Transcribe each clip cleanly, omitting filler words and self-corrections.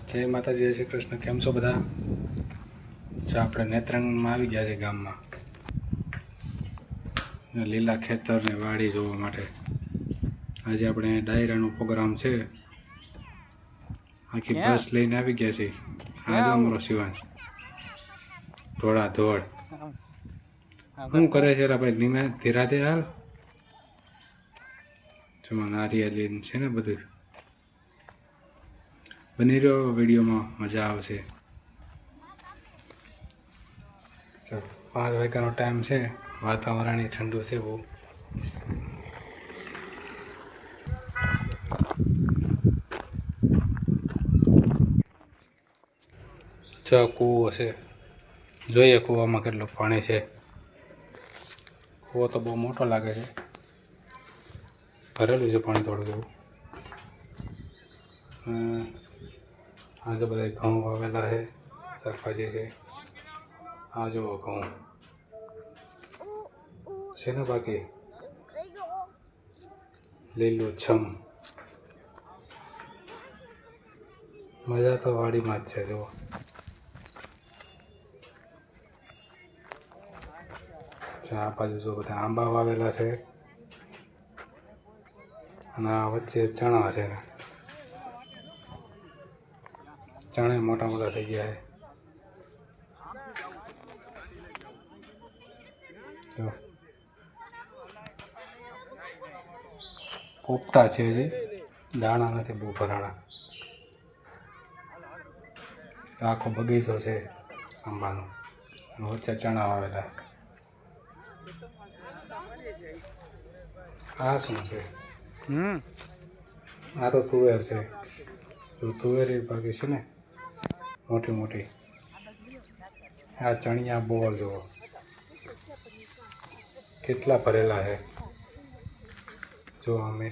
जय माताजी, जय श्री कृष्ण। केम छो बधा? जो આપણે નેત્રંગમાં આવી ગયા છે ગામમાં લીલા ખેતર ને વાડી જોવા માટે। આજે આપણે ડાયરાનો પ્રોગ્રામ છે, આખી બસ લઈને આવી ગયા છે। આજે અમારો શિવાંશ થોડા ધોળ શું કરે છે રા ભાઈ? ધીમે ધીરાતે હાલ। જો નારિયેળી છે ને બધું। બની રહ્યો વિડીયોમાં, મજા આવશે। 5 વાગ્યાનો ટાઈમ છે, વાતાવરણ ઠંડુ છે બહુ। જો કૂવો છે, જોઈએ કૂવામાં કેટલું પાણી છે। કૂવો તો બહુ મોટો લાગે છે, ભરેલું છે પાણી થોડું એવું। આ જો બધા ઘઉં વાવેલા છે, શાકભાજી છે। આ જો ઘઉં છે ને, બાકી લીલું છમ। મજા તો વાડીમાં જ છે। જુઓ આ બાજુ જો બધા આંબા વાવેલા છે, અને આ વચ્ચે ચણા છે ને, ચણા મોટા મોટા થઈ ગયા છે। જો પોપટા છે, હજી દાણા નથી બહુ ભરાણા। આખો બગીચો છે આંબાનો, વચ્ચે ચણા વાવેલા। આ શું છે? આ તો તુવેર છે। તુવેર બાકી છે ને, મોટી મોટી। આ ચણિયા બોલ જુઓ કેટલા ભરેલા છે। જો અમે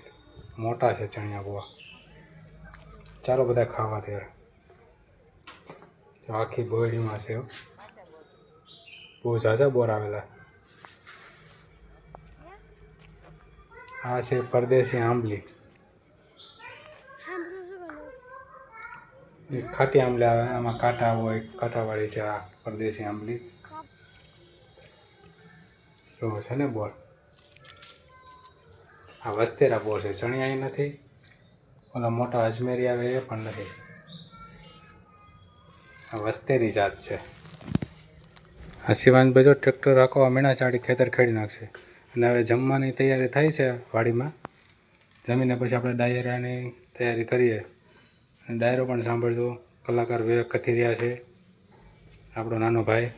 મોટા છે ચણિયા બોલ, ચાલો બધા ખાવા ત્યારે। આખી બોયડીમાં છે, બહુ ઝાઝા બોર આવેલા। આ છે પરદેશી આંબલી, ખાટી આંબલી આવે, આમાં કાંટા હોય, કાંટાવાળી છે આ પરદેશી આંબલી। જો છે ને બોર, આ વસ્તેરા બોર છે, ચણિયા નથી। ઓલા મોટા અજમેરી આવે એ પણ નથી, આ વસ્તેરી જાત છે। આ શિવાંશ ભાઈ ટ્રેક્ટર રાખવા મીણા ચાડી ખેતર ખેડી નાખશે। અને હવે જમવાની તૈયારી થાય છે વાડીમાં। જમીને પછી આપણે ડાયરાની તૈયારી કરીએ। અને ડાયરો પણ સાંભળજો, કલાકાર વિવેક કથી રહ્યા છે, આપણો નાનો ભાઈ।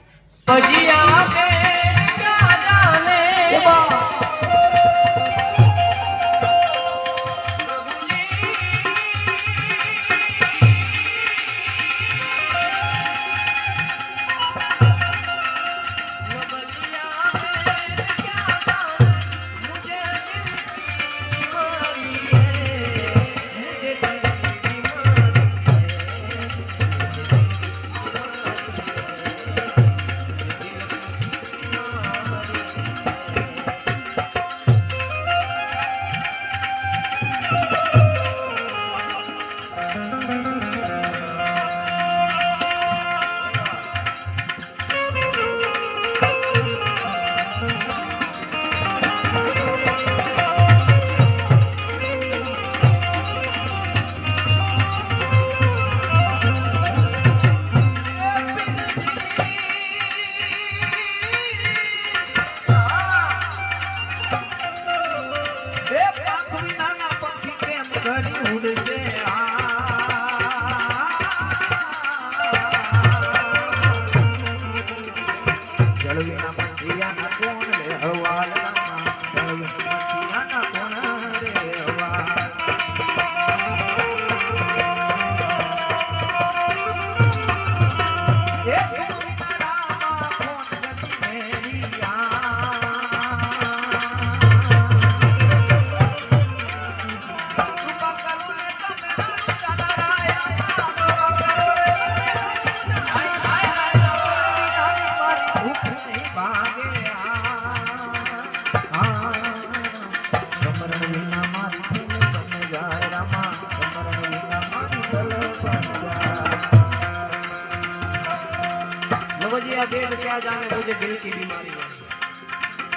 बजिया वेद क्या जाने मुझे दिल की बीमारी है।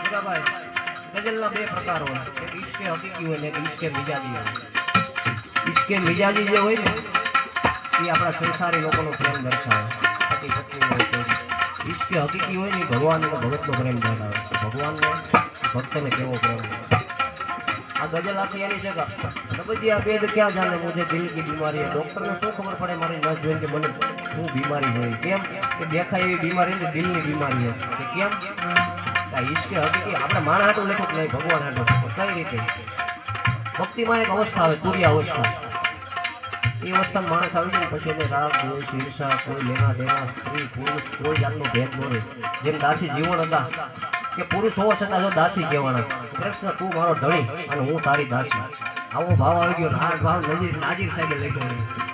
मेरा भाई गजलना બે પ્રકાર હોય, એક ઈશ્કે હકીકી હોય ને એક ઈશ્કે મિજાજી હોય। ઈશ્કે મિજાજી જે હોય ને એ આપણા સંસારી લોકોનો પ્રેમ દર્શાવે, પતિ પત્ની હોય તો। ઈશ્કે હકીકી હોય ને ભગવાન અને ભગતનો પ્રેમ દર્શાવે, ભગવાનને ભક્તને કેવો પ્રેમ હોય। આ ગઝલ આખી એની છે કે બजिया વેદ ક્યાં જાને મુझे दिल की बीमारी है। ડોક્ટરને શું ખબર પડે મારી નસ જોઈને કે મને શું બીમારી હોય, કેમ કે દેખાય એવી બીમારી ને દિલની બીમારી છે કે કેમ ઈશ્કે હકીકી આપણે માણ હાટું લખ્યું નહીં, ભગવાન હાટું। કઈ રીતે ભક્તિમાં એક અવસ્થા આવે, તુર્ય અવસ્થા। એ અવસ્થામાં માણસ આવી જાય પછી એને રાગ દ્વેષ ઈર્ષા કોઈ લેના દેના સ્ત્રી પુરુષ કોઈ જાતનો ભેદ ન રહે। જેમ દાસી જીવન હતા કે પુરુષ હોવા છતાં જો દાસી કહેવાના, કૃષ્ણ તું મારો ધણી અને હું તારી દાસી, આવો ભાવ આવી ગયો। આ ભાવ નાજીર સાહેબે લખ્યો।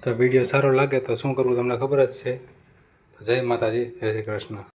તો વિડીયો સારો લાગે તો શું કરવું તમને ખબર જ છે। તો જય માતાજી, જય શ્રી કૃષ્ણ।